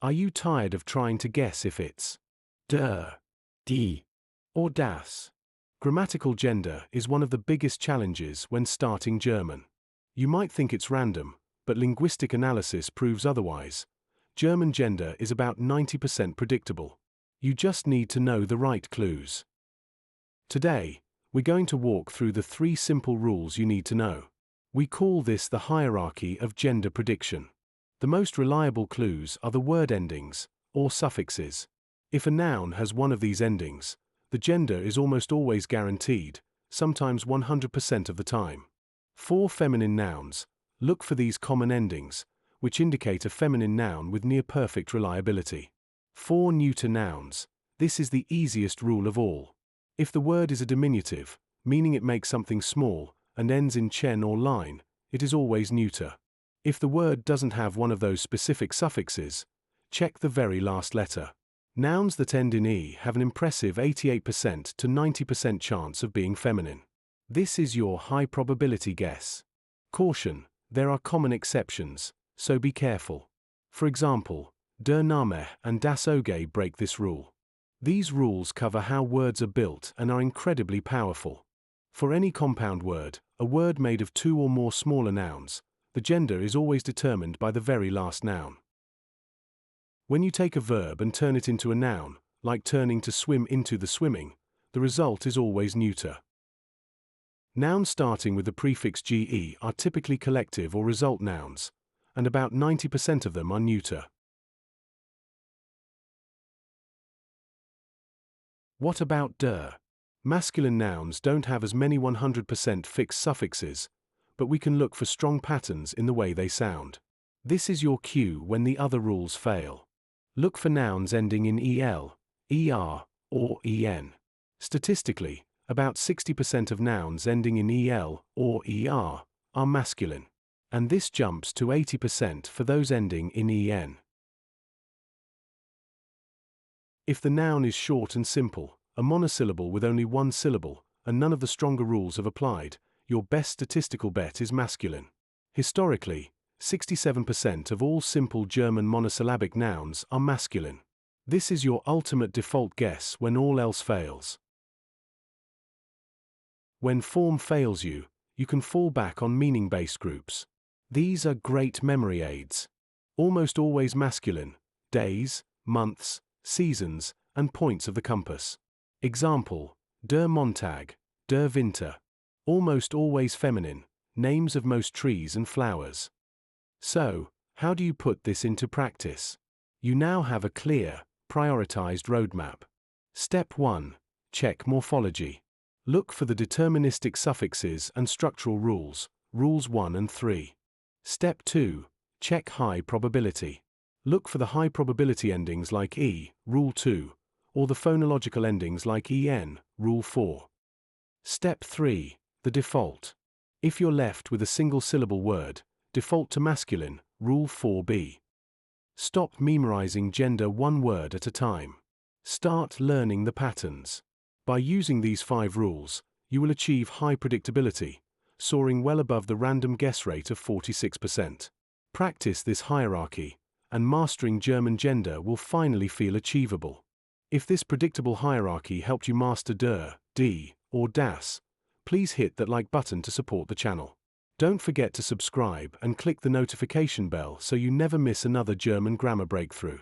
Are you tired of trying to guess if it's der, die, or das? Grammatical gender is one of the biggest challenges when starting German. You might think it's random, but linguistic analysis proves otherwise. German gender is about 90% predictable. You just need to know the right clues. Today, we're going to walk through the 3 simple rules you need to know. We call this the hierarchy of gender prediction. The most reliable clues are the word endings, or suffixes. If a noun has one of these endings, the gender is almost always guaranteed, sometimes 100% of the time. For feminine nouns, look for these common endings, which indicate a feminine noun with near-perfect reliability. For neuter nouns, this is the easiest rule of all. If the word is a diminutive, meaning it makes something small, and ends in chen or line, it is always neuter. If the word doesn't have one of those specific suffixes, check the very last letter. Nouns that end in e have an impressive 88% to 90% chance of being feminine. This is your high probability guess. Caution, there are common exceptions, so be careful. For example, der Name and das Auge break this rule. These rules cover how words are built and are incredibly powerful. For any compound word, a word made of 2 or more smaller nouns, the gender is always determined by the very last noun. When you take a verb and turn it into a noun, like turning to swim into the swimming, the result is always neuter. Nouns starting with the prefix ge are typically collective or result nouns, and about 90% of them are neuter. What about der? Masculine nouns don't have as many 100% fixed suffixes, but we can look for strong patterns in the way they sound. This is your cue when the other rules fail. Look for nouns ending in el, er, or en. Statistically, about 60% of nouns ending in el or er are masculine, and this jumps to 80% for those ending in en. If the noun is short and simple, a monosyllable with only one syllable, and none of the stronger rules have applied, your best statistical bet is masculine. Historically, 67% of all simple German monosyllabic nouns are masculine. This is your ultimate default guess when all else fails. When form fails you, you can fall back on meaning-based groups. These are great memory aids. Almost always masculine: days, months, seasons, and points of the compass. Example: der Montag, der Winter. Almost always feminine: names of most trees and flowers. So, how do you put this into practice? You now have a clear, prioritized roadmap. Step 1. Check morphology. Look for the deterministic suffixes and structural rules, rules 1 and 3. Step 2. Check high probability. Look for the high probability endings like e, rule 2, or the phonological endings like en, rule 4. Step 3. The default. If you're left with a single syllable word, default to masculine, rule 4b. Stop memorizing gender one word at a time. Start learning the patterns. By using these 5 rules, you will achieve high predictability, soaring well above the random guess rate of 46%. Practice this hierarchy, and mastering German gender will finally feel achievable. If this predictable hierarchy helped you master der, die, or das, please hit that like button to support the channel. Don't forget to subscribe and click the notification bell so you never miss another German grammar breakthrough.